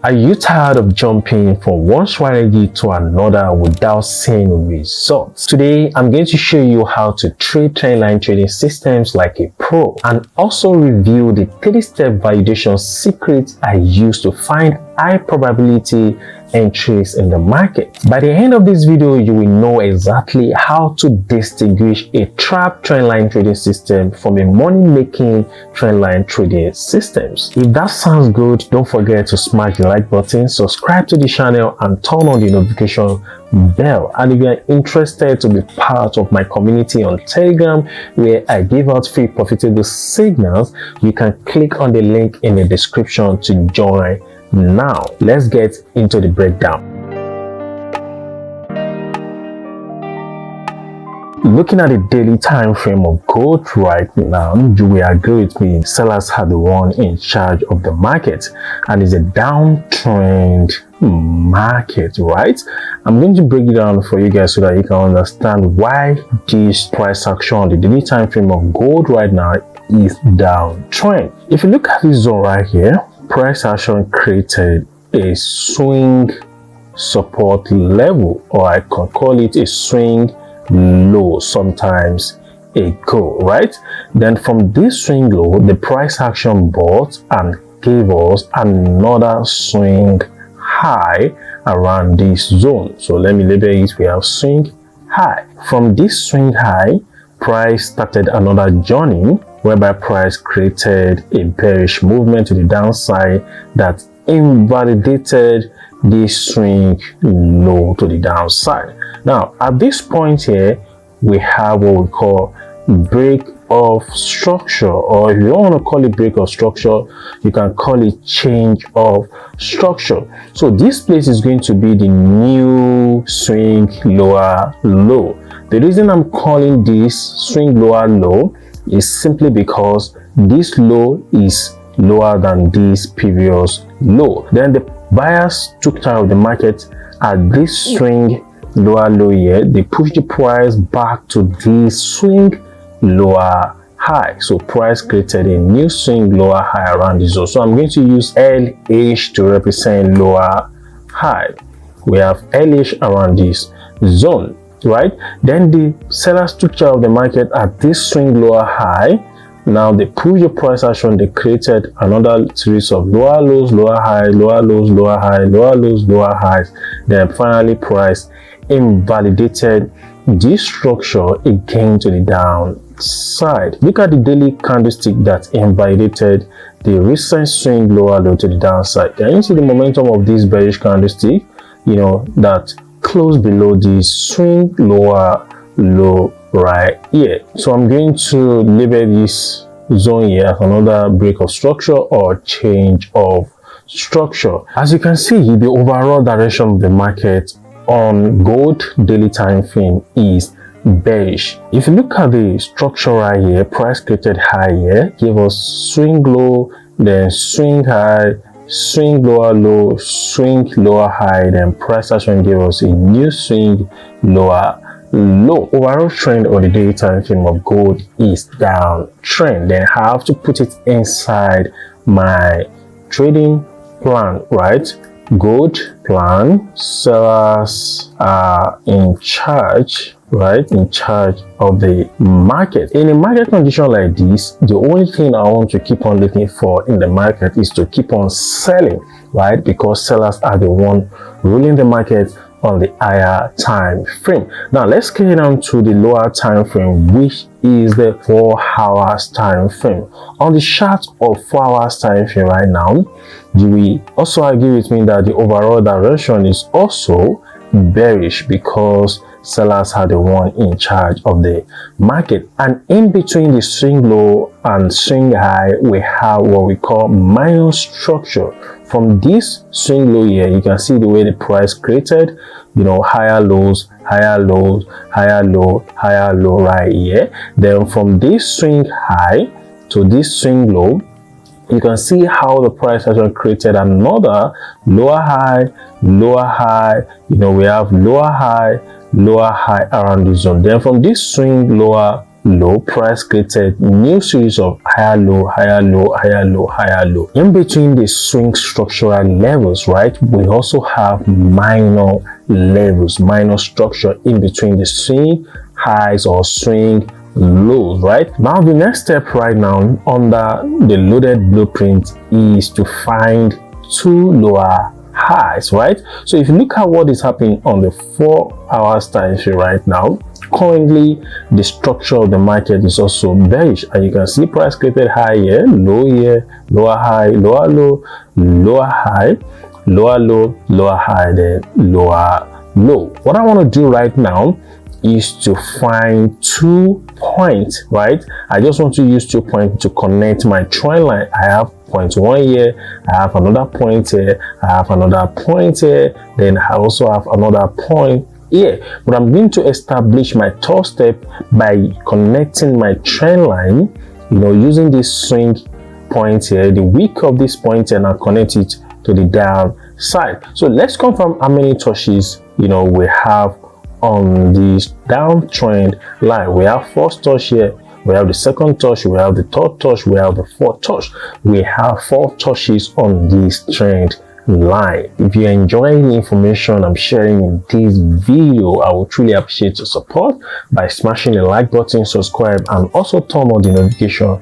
Are you tired of jumping from one strategy to another without seeing results? Today, I'm going to show you how to trade trendline trading systems like a pro and also review the 3-step validation secrets I use to find high probability entries in the market. By the end of this video, you will know exactly how to distinguish a trap trendline trading system from a money-making trendline trading systems. If that sounds good, don't forget to smash the like button, subscribe to the channel and turn on the notification bell. And if you are interested to be part of my community on Telegram where I give out free profitable signals, you can click on the link in the description to join. Now let's get into the breakdown. Looking at the daily time frame of gold right now, you will agree with me, sellers are the one in charge of the market and it's a downtrend market, right? I'm going to break it down for you guys so that you can understand why this price action on the daily time frame of gold right now is downtrend. If you look at this zone right here, price action created a swing support level, or I can call it a swing low sometimes ago, right? Then from this swing low, the price action bought and gave us another swing high around this zone. So let me label it, we have swing high. From this swing high, price started another journey whereby price created a bearish movement to the downside that invalidated this swing low to the downside. Now at this point here, we have what we call break of structure, or if you don't want to call it break of structure, you can call it change of structure. So this place is going to be the new swing lower low. The reason I'm calling this swing lower low is simply because this low is lower than this previous low. Then the buyers took time of the market at this swing lower low here. They pushed the price back to this swing lower high. So price created a new swing lower high around this zone. So I'm going to use LH to represent lower high. We have LH around this zone, right? Then the sellers took charge of the market at this swing lower high. Now they pushed the price action, they created another series of lower lows, lower high, lower lows, lower high, lower lows, lower highs. Then finally price invalidated this structure again to the downside. Look at the daily candlestick that invalidated the recent swing lower low to the downside. Can you see the momentum of this bearish candlestick, that close below the swing lower low right here? So I'm going to label this zone here as another break of structure or change of structure. As you can see, the overall direction of the market on gold daily time frame is bearish. If you look at the structure right here, price created high here, gave us swing low, then swing high, swing lower low, swing lower high, then price action gave us a new swing lower low. Overall trend on the daily time frame of gold is downtrend. Then I have to put it inside my trading plan, right? Gold plan, sellers are in charge, right? In charge of the market. In a market condition like this, the only thing I want to keep on looking for in the market is to keep on selling, right? Because sellers are the one ruling the market on the higher time frame. Now let's get down to the lower time frame, which is the 4 hours time frame. On the chart of 4 hours time frame right now, you will also agree with me that the overall direction is also bearish because sellers are the one in charge of the market. And in between the swing low and swing high, we have what we call minus structure. From this swing low here, you can see the way the price created, higher lows, higher lows, higher low, higher low right here. Then from this swing high to this swing low, you can see how the price has created another lower high, lower high. We have lower high around this zone. Then from this swing lower low, price created new series of higher low, higher low, higher low, higher low. In between the swing structural levels, right, we also have minor levels, minor structure in between the swing highs or swing lows, right? Now the next step right now under the loaded blueprint is to find two lower highs, right? So if you look at what is happening on the 4 hours time frame right now, currently the structure of the market is also bearish, and you can see price created high here, low here, lower high, lower low, lower high, lower low, lower high, then lower low. What I want to do right now is to find 2 points, right? I just want to use 2 points to connect my trend line. I have point 1 here, I have another point here, I have another point here, then I also have another point here. But I'm going to establish my third step by connecting my trend line, using this swing point here, the wick of this point, and I'll connect it to the downside. So let's confirm how many touches we have on this downtrend line. We have first touch here, we have the second touch, we have the third touch, we have the fourth touch. We have 4 touches on this trend line. If you're enjoying the information I'm sharing in this video, I would truly appreciate your support by smashing the like button, subscribe, and also turn on the notification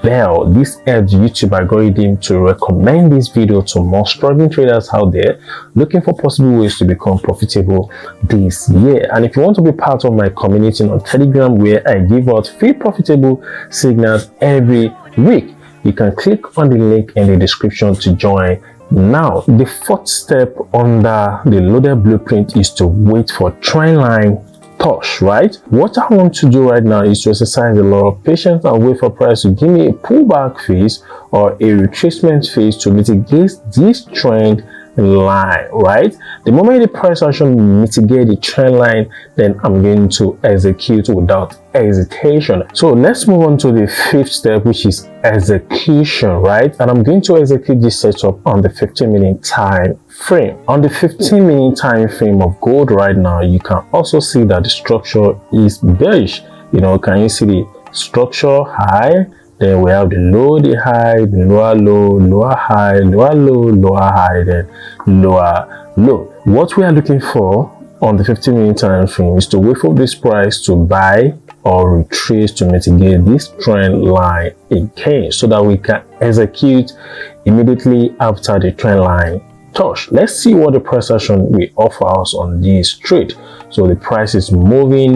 bell. This helps YouTube algorithm to recommend this video to more struggling traders out there looking for possible ways to become profitable this year. And if you want to be part of my community on Telegram, where I give out free profitable signals every week, you can click on the link in the description to join. Now, the 4th step under the loaded blueprint is to wait for trend line touch, right? What I want to do right now is to exercise a lot of patience and wait for price to give me a pullback phase or a retracement phase to mitigate this trend line, right? The moment the price action mitigate the trend line, then I'm going to execute without hesitation. So let's move on to the 5th step, which is execution, right? And I'm going to execute this setup on the 15-minute time frame. On the 15-minute time frame of gold right now, you can also see that the structure is bearish. Can you see the structure high? Then we have the low, the high, the lower low, lower high, lower low, lower high, then lower low. What we are looking for on the 15-minute time frame is to wait for this price to buy or retrace to mitigate this trend line again, so that we can execute immediately after the trend line touch. Let's see what the price action will offer us on this trade. So the price is moving.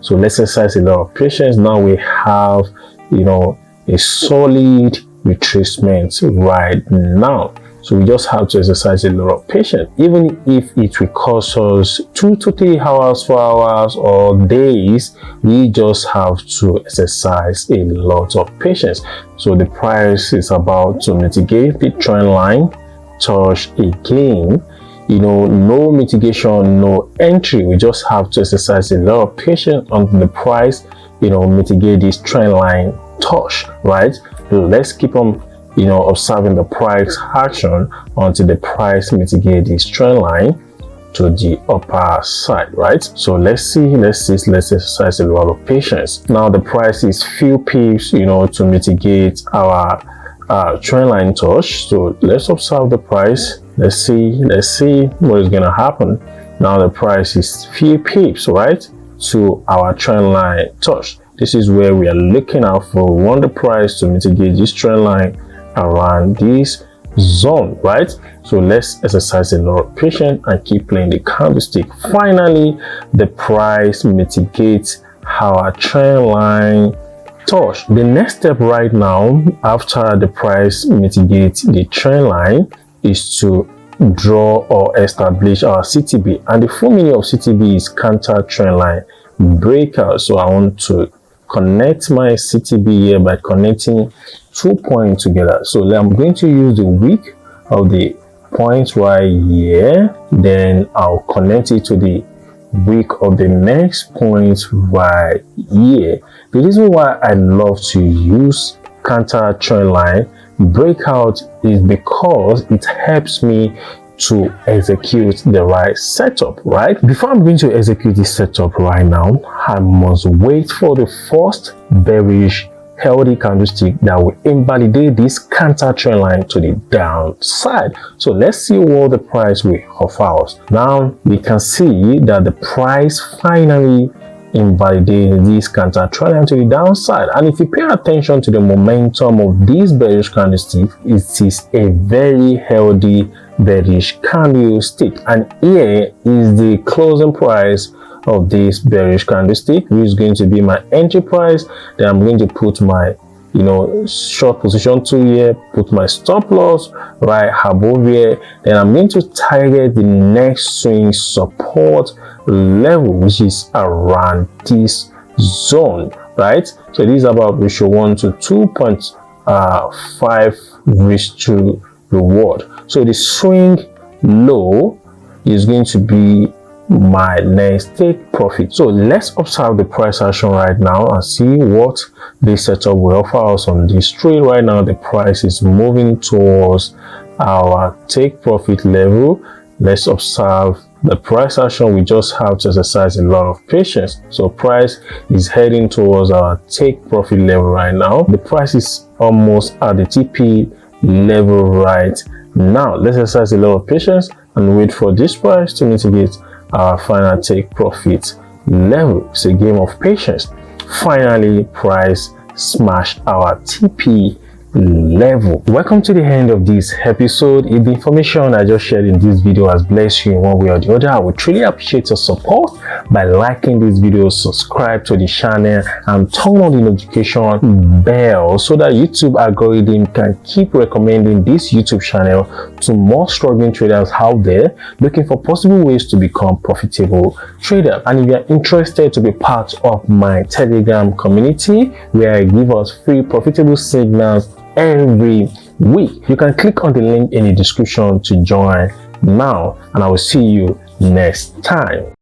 So let's exercise a lot of patience. Now we have a solid retracement right now. So we just have to exercise a lot of patience, even if it will cost us 2 to 3 hours, 4 hours, or days. We just have to exercise a lot of patience. So the price is about to mitigate the trend line touch again. No mitigation, no entry. We just have to exercise a lot of patience until the price mitigate this trend line touch, right? So let's keep on observing the price action until the price mitigate this trend line to the upper side, right? So let's exercise a lot of patience. Now the price is few pips to mitigate our trend line touch. So let's observe the price. Let's see what is gonna happen. Now the price is few pips, right, to our trend line touch. This is where we are looking out for. We want the price to mitigate this trend line around this zone, right? So let's exercise a lot of patience and keep playing the candlestick. Finally, the price mitigates our trend line touch. The next step right now, after the price mitigates the trend line, is to draw or establish our CTB, and the full meaning of CTB is counter trend line breakout. So I want to connect my CTB here by connecting 2 points together. So I'm going to use the wick of the point right here, then I'll connect it to the wick of the next point right here. The reason why I love to use counter trend line breakout is because it helps me to execute the right setup, right? Before I'm going to execute this setup right now, I must wait for the first bearish healthy candlestick that will invalidate this counter trend line to the downside. So let's see what the price will offer us. Now we can see that the price finally invalidated this counter trend line to the downside, and if you pay attention to the momentum of this bearish candlestick, it is a very healthy bearish candlestick, and here is the closing price of this bearish candlestick, which is going to be my entry price. Then I'm going to put my short position 2 here, put my stop loss right above here. Then I'm going to target the next swing support level, which is around this zone, right? So this is about ratio 1 to 2.5 risk to reward. So the swing low is going to be my next take profit. So let's observe the price action right now and see what this setup will offer us on this trade. Right now the price is moving towards our take profit level. Let's observe the price action. We just have to exercise a lot of patience. So price is heading towards our take profit level right now. The price is almost at the TP level right now. Let's exercise a lot of patience and wait for this price to mitigate our final take profit level. It's a game of patience. Finally, price smashed our TP level. Welcome to the end of this episode. If the information I just shared in this video has blessed you in one way or the other, I would truly appreciate your support by liking this video, subscribe to the channel, and turn on the notification bell so that YouTube algorithm can keep recommending this YouTube channel to more struggling traders out there looking for possible ways to become profitable traders. And if you are interested to be part of my Telegram community where I give us free profitable signals every week, you can click on the link in the description to join now, and I will see you next time.